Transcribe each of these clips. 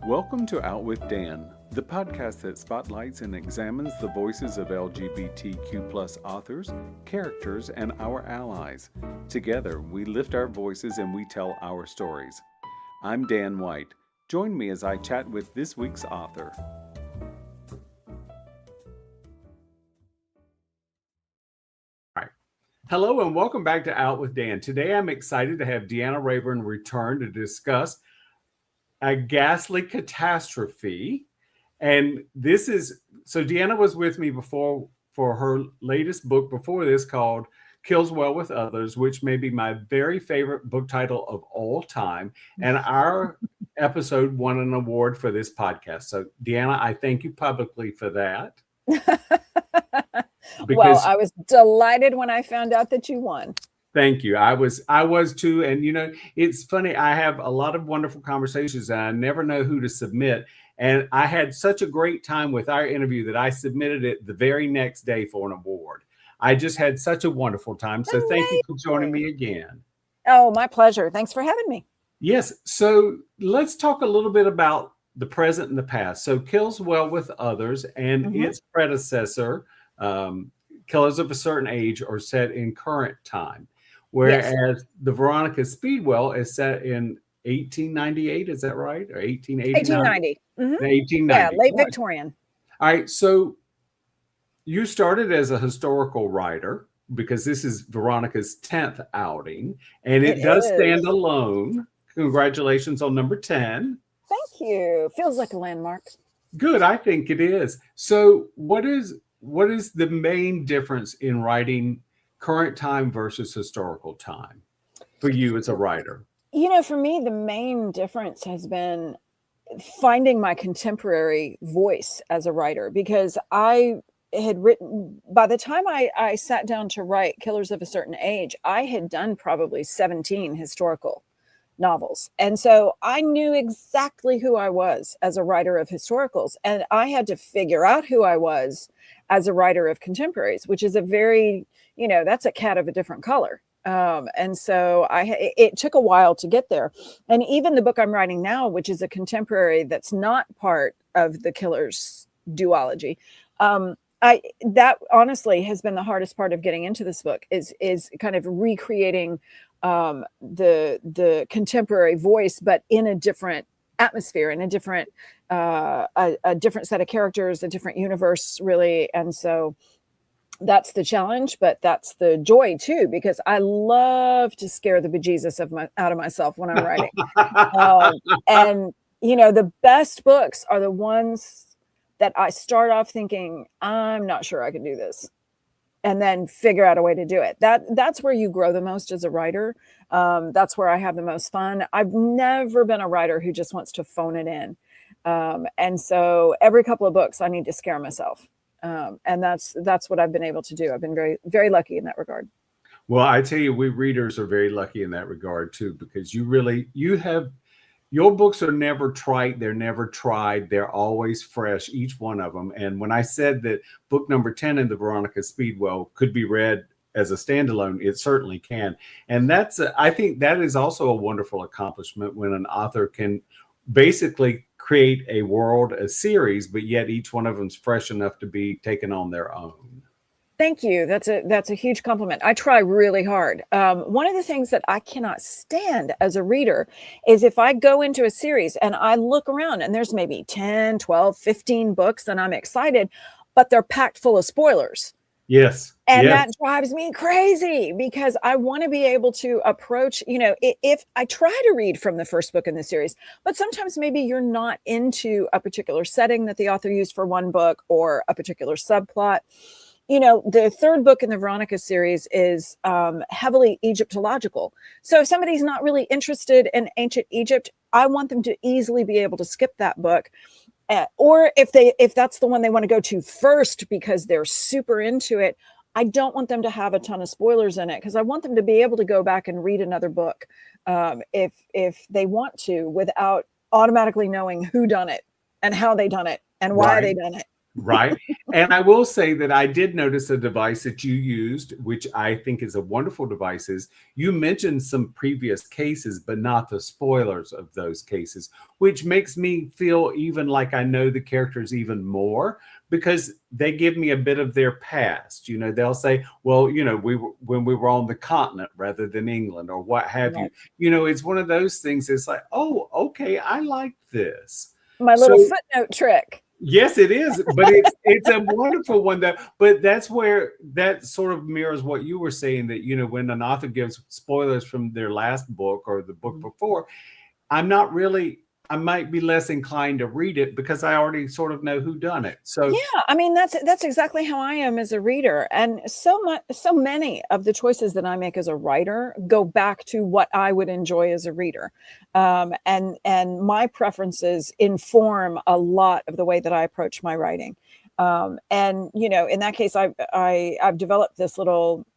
Welcome to Out with Dan, the podcast that spotlights and examines the voices of LGBTQ+ authors, characters, and our allies. Together, we lift our voices and we tell our stories. I'm Dan White. Join me as I chat with this week's author. Hello and welcome back to Out with Dan. Today I'm excited to have Deanna Raybourn return to discuss A Ghastly Catastrophe. And this is, so Deanna was with me before for her latest book before this called Kills Well with Others, which may be my very favorite book title of all time. And our episode won an award for this podcast. So Deanna, I thank you publicly for that. Well, I was delighted when I found out that you won. Thank you. I was too. And you know, it's funny. I have a lot of wonderful conversations and I never know who to submit. And I had such a great time with our interview that I submitted it the very next day for an award. I just had such a wonderful time. So thank you for joining me again. Oh, my pleasure. Thanks for having me. Yes. So let's talk a little bit about the present and the past. So Kills Well with Others and its predecessor, Killers of a Certain Age, are set in current time, whereas the Veronica Speedwell is set in 1898. Is that right? Or 1889? 1890. 1890. Yeah, late Victorian. All right. So you started as a historical writer because this is Veronica's 10th outing, and it does stand alone. Congratulations on number 10. Thank you. Feels like a landmark. Good. I think it is. So what is the main difference in writing current time versus historical time for you as a writer? You know, for me, the main difference has been finding my contemporary voice as a writer, because I had written, by the time I sat down to write Killers of a Certain Age, I had done probably 17 historical novels. And so I knew exactly who I was as a writer of historicals. And I had to figure out who I was as a writer of contemporaries, which is a very, you know, that's a cat of a different color. And so it took a while to get there. And even the book I'm writing now, which is a contemporary that's not part of the Killers duology, that honestly has been the hardest part of getting into this book is kind of recreating the contemporary voice, but in a different atmosphere, in a different set of characters, a different universe, really. And so that's the challenge, but that's the joy too, because I love to scare the bejesus out of myself when I'm writing. And you know, the best books are the ones that I start off thinking, I'm not sure I can do this, and then figure out a way to do it. That's where you grow the most as a writer. That's where I have the most fun. I've never been a writer who just wants to phone it in. And so every couple of books I need to scare myself. And that's what I've been able to do. I've been very, very lucky in that regard. Well, I tell you, we readers are very lucky in that regard too, because your books are never trite. They're never tried. They're always fresh, each one of them. And when I said that book number 10 in the Veronica Speedwell could be read as a standalone, it certainly can. And I think that is also a wonderful accomplishment when an author can basically create a world, a series, but yet each one of them is fresh enough to be taken on their own. Thank you. That's a huge compliment. I try really hard. One of the things that I cannot stand as a reader is if I go into a series and I look around and there's maybe 10, 12, 15 books and I'm excited, but they're packed full of spoilers. Yes. And that drives me crazy because I want to be able to approach, you know, if I try to read from the first book in the series, but sometimes maybe you're not into a particular setting that the author used for one book or a particular subplot. You know, the third book in the Veronica series is heavily Egyptological. So if somebody's not really interested in ancient Egypt, I want them to easily be able to skip that book. Or if that's the one they want to go to first because they're super into it, I don't want them to have a ton of spoilers in it because I want them to be able to go back and read another book if they want to, without automatically knowing who done it and how they done it and why they done it. Right. And I will say that I did notice a device that you used, which I think is a wonderful device. Is you mentioned some previous cases, but not the spoilers of those cases, which makes me feel even like I know the characters even more because they give me a bit of their past. You know, they'll say, well, you know, when we were on the continent rather than England or what have you. Right. You know, it's one of those things. It's like, oh, okay, I like this. My So little footnote trick. yes, it is, but it's a wonderful one but that's where that sort of mirrors what you were saying that, you know, when an author gives spoilers from their last book or the book before, I might be less inclined to read it because I already sort of know who done it. So Yeah, I mean that's exactly how I am as a reader, and so many of the choices that I make as a writer go back to what I would enjoy as a reader, and my preferences inform a lot of the way that I approach my writing. And you know, in that case, I've developed this little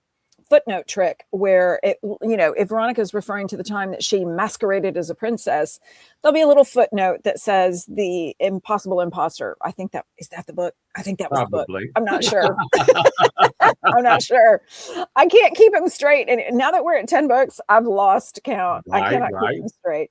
footnote trick where it, you know, if Veronica's referring to the time that she masqueraded as a princess, there'll be a little footnote that says the impossible imposter. I think that is that the book. I think that was the book. probably. I'm not sure. I'm not sure. I can't keep them straight. And now that we're at 10 books, I've lost count. I cannot keep them straight.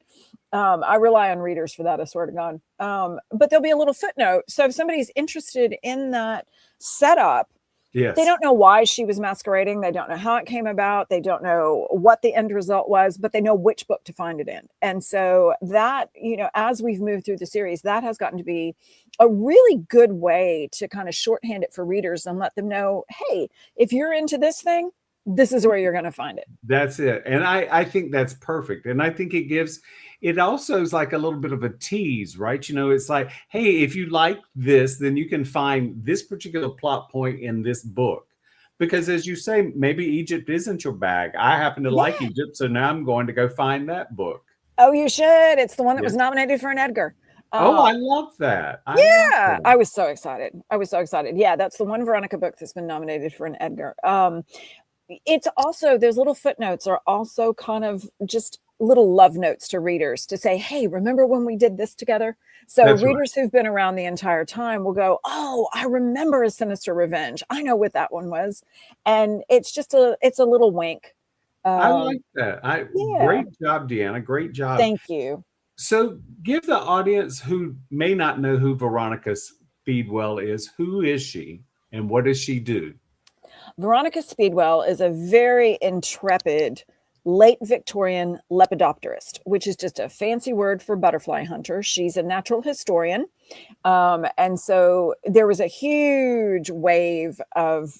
I rely on readers for that, I swear to God. But there'll be a little footnote. So if somebody's interested in that setup, Yes. they don't know why she was masquerading. They don't know how it came about. They don't know what the end result was, but they know which book to find it in. And so that, you know, as we've moved through the series, that has gotten to be a really good way to kind of shorthand it for readers and let them know, hey, if you're into this thing, this is where you're going to find it. That's it. And I think that's perfect. And I think it also is like a little bit of a tease, right? You know, it's like, hey, if you like this, then you can find this particular plot point in this book. Because as you say, maybe Egypt isn't your bag. I happen to like Egypt, so now I'm going to go find that book. Oh, you should. It's the one that was nominated for an Edgar. Oh, I love that. I was so excited. Yeah, that's the one Veronica book that's been nominated for an Edgar. It's also, those little footnotes are also kind of just little love notes to readers to say, hey, remember when we did this together? So that's readers who've been around the entire time will go, oh, I remember A Sinister Revenge. I know what that one was. And it's just it's a little wink. I like that. Great job, Deanna. Great job. Thank you. So give the audience who may not know who Veronica Speedwell is, who is she and what does she do? Veronica Speedwell is a very intrepid late Victorian lepidopterist, which is just a fancy word for butterfly hunter. She's a natural historian. And so there was a huge wave of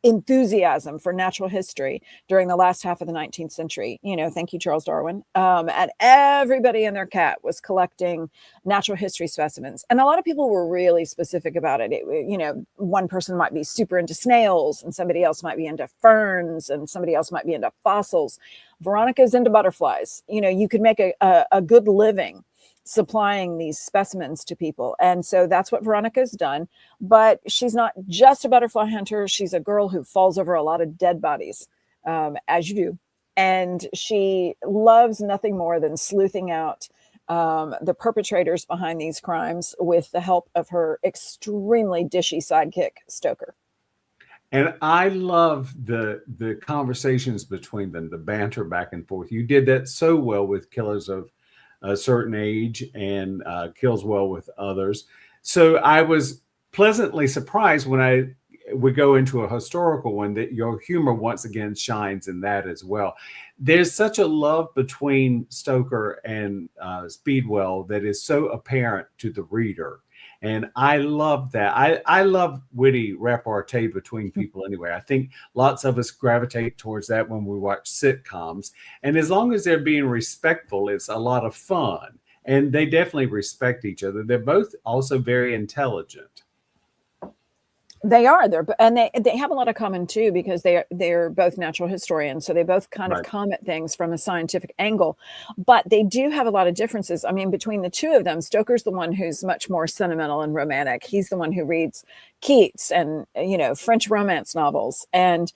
enthusiasm for natural history during the last half of the 19th century. You know, thank you, Charles Darwin. And everybody and their cat was collecting natural history specimens. And a lot of people were really specific about it. You know, one person might be super into snails and somebody else might be into ferns and somebody else might be into fossils. Veronica's into butterflies. You know, you could make a good living supplying these specimens to people. And so that's what Veronica's done. But she's not just a butterfly hunter. She's a girl who falls over a lot of dead bodies, as you do. And she loves nothing more than sleuthing out the perpetrators behind these crimes with the help of her extremely dishy sidekick, Stoker. And I love the conversations between them, the banter back and forth. You did that so well with Killers of a Certain Age and Kills Well with Others. So I was pleasantly surprised when we go into a historical one that your humor once again shines in that as well. There's such a love between Stoker and Speedwell that is so apparent to the reader. And I love that. I love witty repartee between people anyway. I think lots of us gravitate towards that when we watch sitcoms. And as long as they're being respectful, it's a lot of fun. And they definitely respect each other. They're both also very intelligent. They are. They have a lot of common too, because they're both natural historians. So they both kind of come at things from a scientific angle, but they do have a lot of differences. I mean, between the two of them, Stoker's the one who's much more sentimental and romantic. He's the one who reads Keats and, you know, French romance novels. And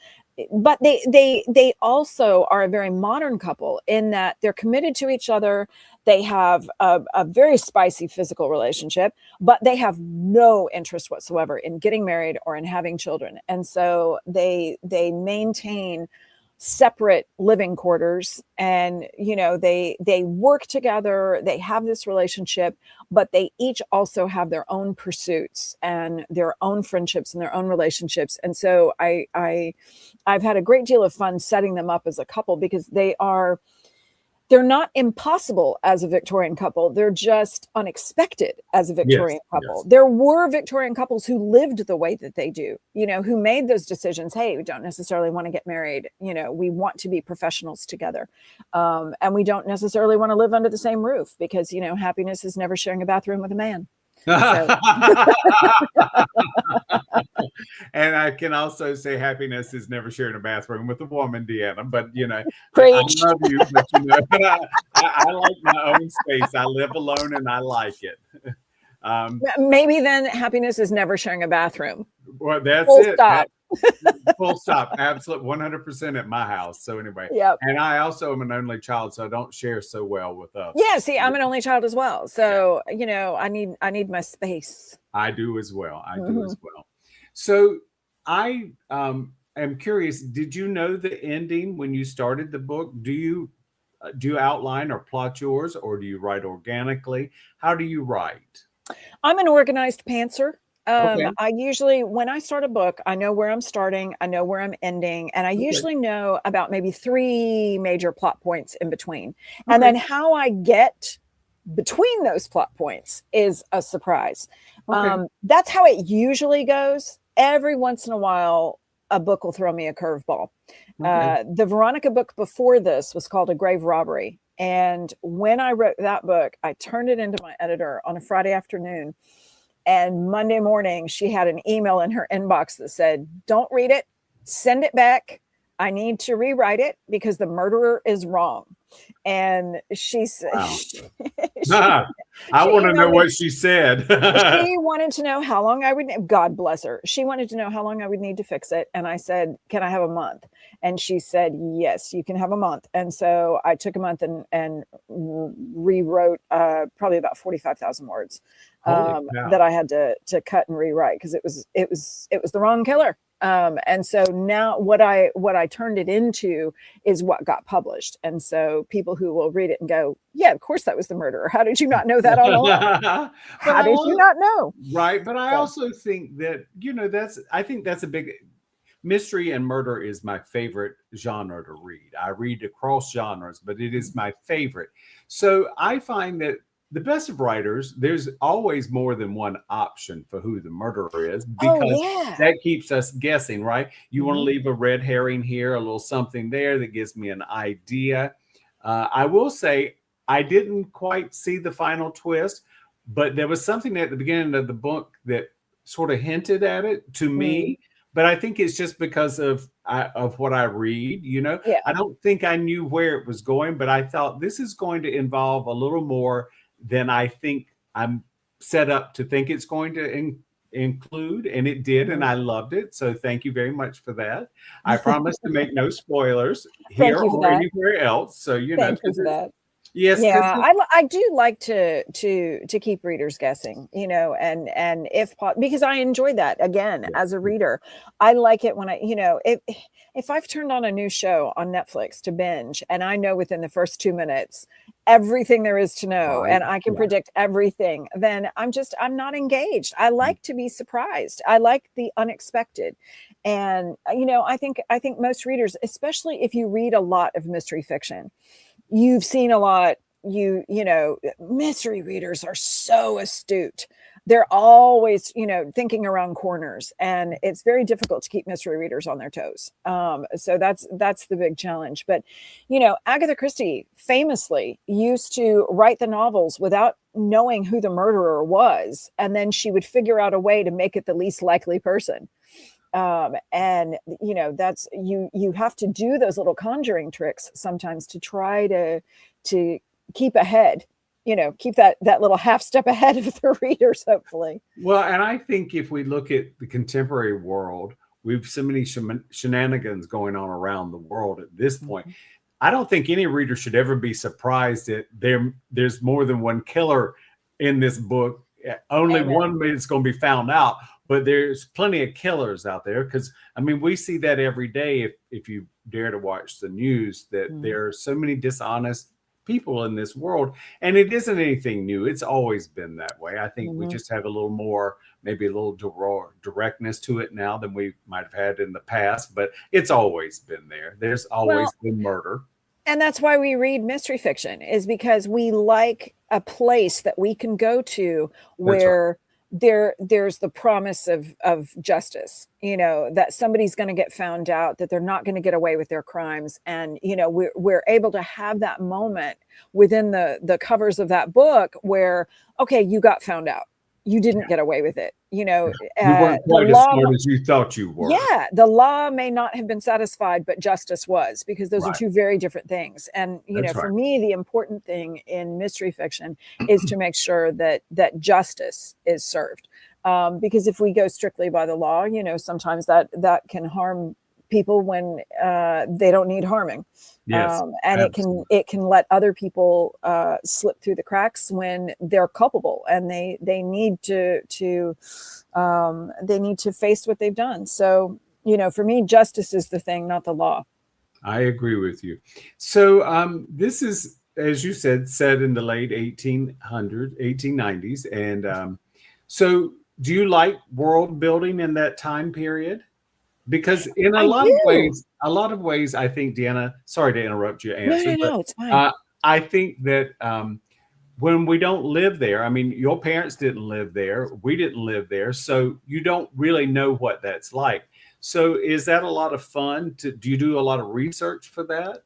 but they also are a very modern couple in that they're committed to each other. They have a very spicy physical relationship, but they have no interest whatsoever in getting married or in having children. And so they maintain separate living quarters, and they work together, they have this relationship, but they each also have their own pursuits and their own friendships and their own relationships. And so I've had a great deal of fun setting them up as a couple, because they're not impossible as a Victorian couple. They're just unexpected as a Victorian couple. Yes. There were Victorian couples who lived the way that they do, who made those decisions. Hey, we don't necessarily want to get married. We want to be professionals together. And we don't necessarily want to live under the same roof, because, happiness is never sharing a bathroom with a man. So. And I can also say happiness is never sharing a bathroom with a woman, Deanna. But Preach. I love you, but I like my own space. I live alone and I like it. Maybe then happiness is never sharing a bathroom. Well, that's Full it. stop. Full stop. Absolute 100% at my house. So anyway, yep. And I also am an only child, so I don't share so well with others. Yeah, see, I'm an only child as well. So, I need my space. I do as well. So I am curious, did you know the ending when you started the book? Do you outline or plot yours, or do you write organically? How do you write? I'm an organized pantser. Okay. I usually, when I start a book, I know where I'm starting, I know where I'm ending, and I usually know about maybe 3 major plot points in between. And then how I get between those plot points is a surprise. That's how it usually goes. Every once in a while, a book will throw me a curveball. The Veronica book before this was called A Grave Robbery. And when I wrote that book, I turned it into my editor on a Friday afternoon. And Monday morning, she had an email in her inbox that said, "Don't read it, send it back. I need to rewrite it because the murderer is wrong." And she said, wow. I want to know what she said. She wanted to know how long I would, God bless her. She wanted to know how long I would need to fix it. And I said, "Can I have a month?" And she said, "Yes, you can have a month." And so I took a month and rewrote probably about 45,000 words that I had to cut and rewrite, because it was the wrong killer. And so now what I turned it into is what got published. And so people who will read it and go, "Yeah, of course that was the murderer. How did you not know that all along? How did you not know?" Right. But I also think that, I think that's a big mystery, and murder is my favorite genre to read. I read across genres, but it is my favorite. So I find that the best of writers, there's always more than one option for who the murderer is, because that keeps us guessing, right? You want to leave a red herring here, a little something there that gives me an idea. I will say I didn't quite see the final twist, but there was something at the beginning of the book that sort of hinted at it to me. But I think it's just because of what I read, I don't think I knew where it was going, but I thought this is going to involve a little more than I think I'm set up to think it's going to include, and it did, and I loved it. So thank you very much for that. I promise to make no spoilers here or anywhere else. So thank you for that. Yes. Yeah, I do like to keep readers guessing, and because I enjoy that again as a reader. I like it when if I've turned on a new show on Netflix to binge and I know within the first 2 minutes everything there is to know and I can predict everything, then I'm not engaged. I like to be surprised. I like the unexpected. And I think most readers, especially if you read a lot of mystery fiction, you've seen a lot, mystery readers are so astute. They're always, thinking around corners, and it's very difficult to keep mystery readers on their toes. So that's the big challenge. But, Agatha Christie famously used to write the novels without knowing who the murderer was. And then she would figure out a way to make it the least likely person. And that's, you have to do those little conjuring tricks sometimes to try to keep ahead, keep that little half step ahead of the readers, hopefully. Well, and I think if we look at the contemporary world, we've so many shenanigans going on around the world at this point. I don't think any reader should ever be surprised that there's more than one killer in this book. Only one is going to be found out, but there's plenty of killers out there. Because I mean, we see that every day. If you dare to watch the news, that there are so many dishonest people in this world, and it isn't anything new. It's always been that way. I think we just have a little more, maybe a little directness to it now than we might have had in the past, but it's always been there. There's always been murder. And that's why we read mystery fiction, is because we like a place that we can go to where there's the promise of justice, you know, that somebody's going to get found out, that they're not going to get away with their crimes. And, you know, we're able to have that moment within the covers of that book where, okay, you got found out. You didn't get away with it. You know, you weren't quite as smart as you thought you were. Yeah, the law may not have been satisfied, but justice was, because those are two very different things. And, you know, for me, the important thing in mystery fiction is to make sure that justice is served. Because if we go strictly by the law, you know, sometimes that can harm people when they don't need harming. Yes, and it can let other people slip through the cracks when they're culpable, and they need to face what they've done. So, you know, for me, justice is the thing, not the law. I agree with you. So this is, as you said, set in the late 1890s. And so do you like world building in that time period? Because in a lot of ways, I think, Deanna, sorry to interrupt your answer. No, it's fine. I think that when we don't live there, I mean, your parents didn't live there. We didn't live there. So you don't really know what that's like. So is that a lot of fun? Do you do a lot of research for that?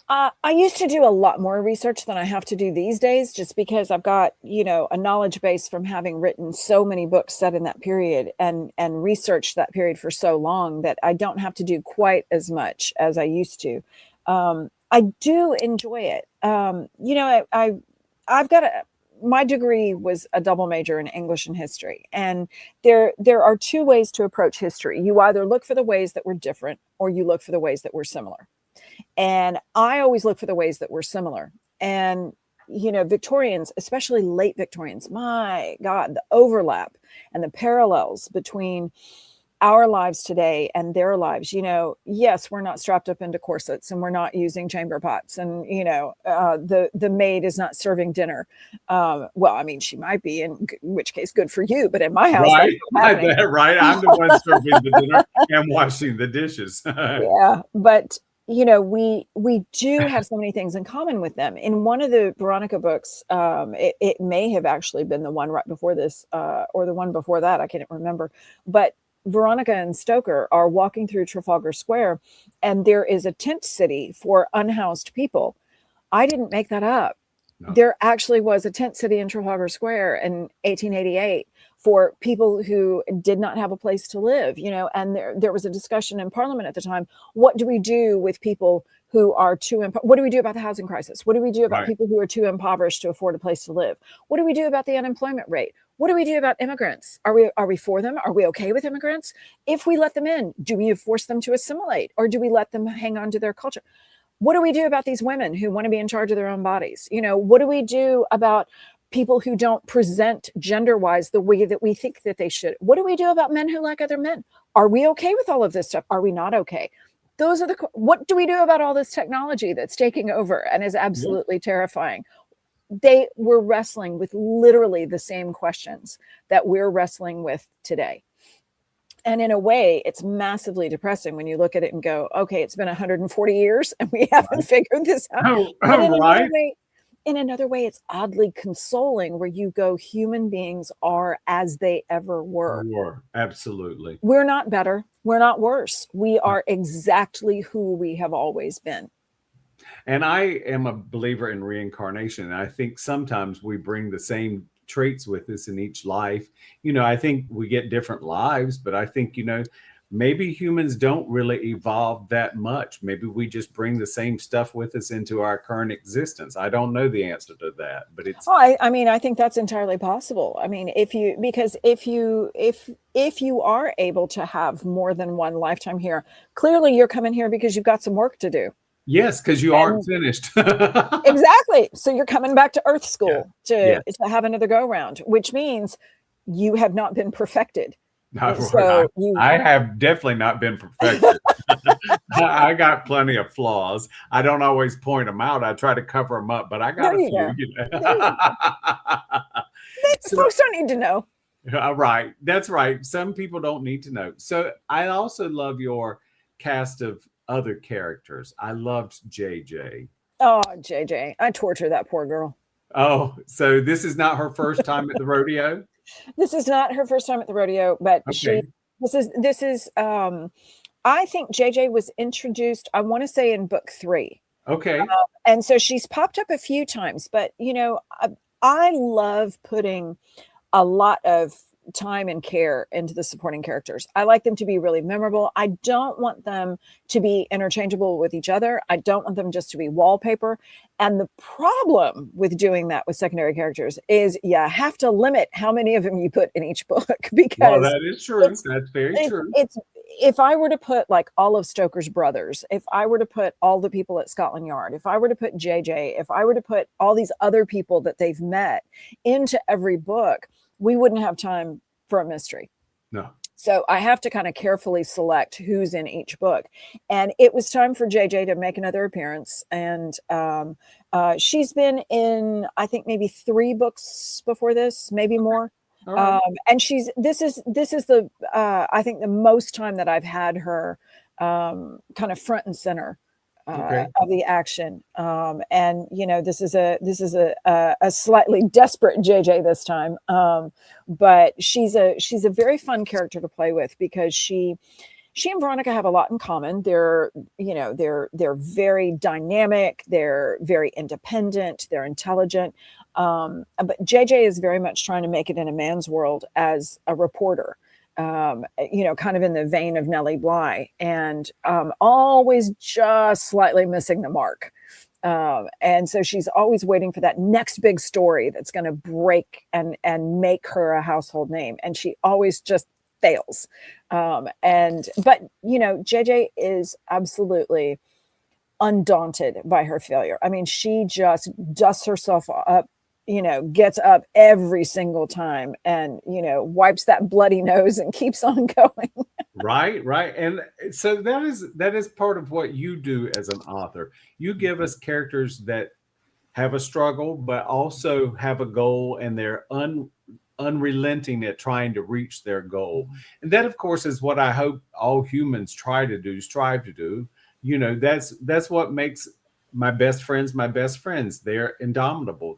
I used to do a lot more research than I have to do these days, just because I've got, you know, a knowledge base from having written so many books set in that period and researched that period for so long that I don't have to do quite as much as I used to. I do enjoy it. You know, I've got my degree was a double major in English and history. And there are two ways to approach history. You either look for the ways that were different, or you look for the ways that were similar. And I always look for the ways that were similar. And, you know, Victorians, especially late Victorians, my God, the overlap and the parallels between our lives today and their lives. You know, yes, we're not strapped up into corsets, and we're not using chamber pots, and, you know, the maid is not serving dinner. Well, I mean, she might be, in which case, good for you. But in my house, right, right, I'm the one serving the dinner and washing the dishes. Yeah, but you know, we do have so many things in common with them. In one of the Veronica books, it may have actually been the one right before this, or the one before that, I can't remember. But Veronica and Stoker are walking through Trafalgar Square, and there is a tent city for unhoused people. I didn't make that up. No. There actually was a tent city in Trafalgar Square in 1888 for people who did not have a place to live, you know, and there was a discussion in Parliament at the time. What do we do with people who are what do we do about the housing crisis? What do we do about people who are too impoverished to afford a place to live? What do we do about the unemployment rate? What do we do about immigrants? Are we for them? Are we okay with immigrants? If we let them in, do we force them to assimilate, or do we let them hang on to their culture? What do we do about these women who want to be in charge of their own bodies? You know, what do we do about people who don't present gender-wise the way that we think that they should? What do we do about men who like other men? Are we okay with all of this stuff? Are we not okay? Those are what do we do about all this technology that's taking over and is absolutely terrifying? They were wrestling with literally the same questions that we're wrestling with today. And in a way, it's massively depressing when you look at it and go, okay, it's been 140 years and we haven't figured this out. In another way, it's oddly consoling, where you go, human beings are as they ever were. Absolutely. We're not better. We're not worse. We are exactly who we have always been. And I am a believer in reincarnation. And I think sometimes we bring the same traits with us in each life. You know, I think we get different lives, but I think, you know, maybe humans don't really evolve that much. Maybe we just bring the same stuff with us into our current existence. I don't know the answer to that, but it's. Oh, I mean, I think that's entirely possible. I mean, because if you are able to have more than one lifetime here, clearly you're coming here because you've got some work to do. Yes, because you aren't finished. Exactly. So you're coming back to Earth School Yeah. to have another go round, which means you have not been perfected. No, So I have definitely not been perfected. I got plenty of flaws. I don't always point them out. I try to cover them up, but I got a few. Folks don't need to know. Right. That's right. Some people don't need to know. So I also love your cast of other characters. I loved JJ. Oh, JJ. I torture that poor girl. Oh, so this is not her first time at the rodeo? This is not her first time at the rodeo, but Okay. this is I think JJ was introduced, I want to say, in book 3. Okay. And so she's popped up a few times, but I love putting a lot of time and care into the supporting characters. I like them to be really memorable. I don't want them to be interchangeable with each other. I don't want them just to be wallpaper. And the problem with doing that with secondary characters is you have to limit how many of them you put in each book, because that is true. That's very true. It's if I were to put like all of Stoker's brothers, if I were to put all the people at Scotland Yard, if I were to put JJ, if I were to put all these other people that they've met into every book, we wouldn't have time for a mystery. No. So I have to kind of carefully select who's in each book. And it was time for JJ to make another appearance. And she's been in, I think, maybe 3 books before this, maybe more. Right. And this is the I think the most time that I've had her kind of front and center of the action. And this is a slightly desperate JJ this time. But she's a very fun character to play with, because she and Veronica have a lot in common. They're very dynamic. They're very independent. They're intelligent. But JJ is very much trying to make it in a man's world as a reporter. Kind of in the vein of Nellie Bly, and always just slightly missing the mark. And so she's always waiting for that next big story that's going to break and make her a household name. And she always just fails. But JJ is absolutely undaunted by her failure. I mean, she just dusts herself up, gets up every single time and, wipes that bloody nose and keeps on going. Right. And so that is part of what you do as an author. You give us characters that have a struggle, but also have a goal, and they're unrelenting at trying to reach their goal. And that, of course, is what I hope all humans strive to do. That's what makes my best friends. They're indomitable.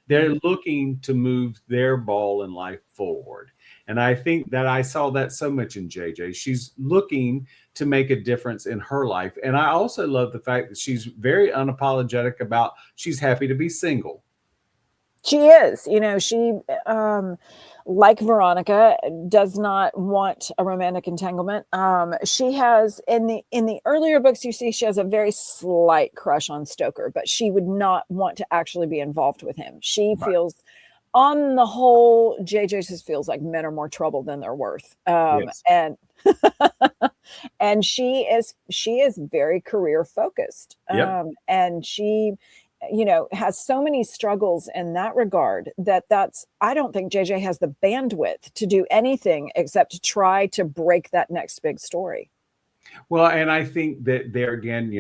They're looking to move their ball in life forward. And I think that I saw that so much in JJ. She's looking to make a difference in her life. And I also love the fact that she's very unapologetic about she's happy to be single. She is, she, like Veronica, does not want a romantic entanglement. She has in the earlier books, you see, she has a very slight crush on Stoker, but she would not want to actually be involved with him. She feels, on the whole, JJ just feels like men are more trouble than they're worth. Yes. And and she is very career focused. Yep. And she has so many struggles in that regard I don't think JJ has the bandwidth to do anything except to try to break that next big story. Well, and I think that there again,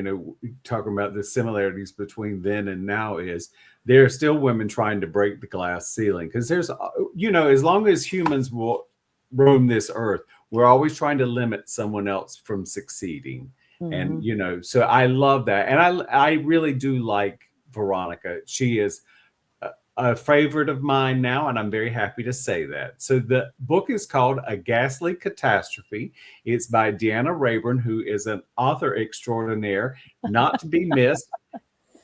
talking about the similarities between then and now is there are still women trying to break the glass ceiling, because there's, as long as humans will roam this earth, we're always trying to limit someone else from succeeding. Mm-hmm. And, so I love that. And I really do like Veronica. She is a favorite of mine now, and I'm very happy to say that. So the book is called A Ghastly Catastrophe. It's by Deanna Raybourn, who is an author extraordinaire, not to be missed.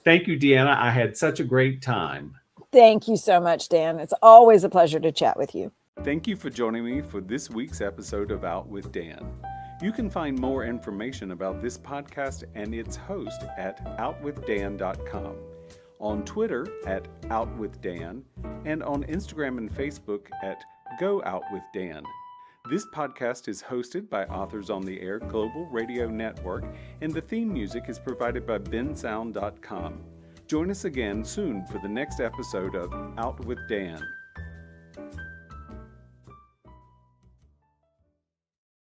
Thank you, Deanna. I had such a great time. Thank you so much, Dan. It's always a pleasure to chat with you. Thank you for joining me for this week's episode of Out with Dan. You can find more information about this podcast and its host at OutWithDan.com, on Twitter at OutWithDan, and on Instagram and Facebook at GoOutWithDan. This podcast is hosted by Authors on the Air Global Radio Network, and the theme music is provided by bensound.com. Join us again soon for the next episode of Out with Dan.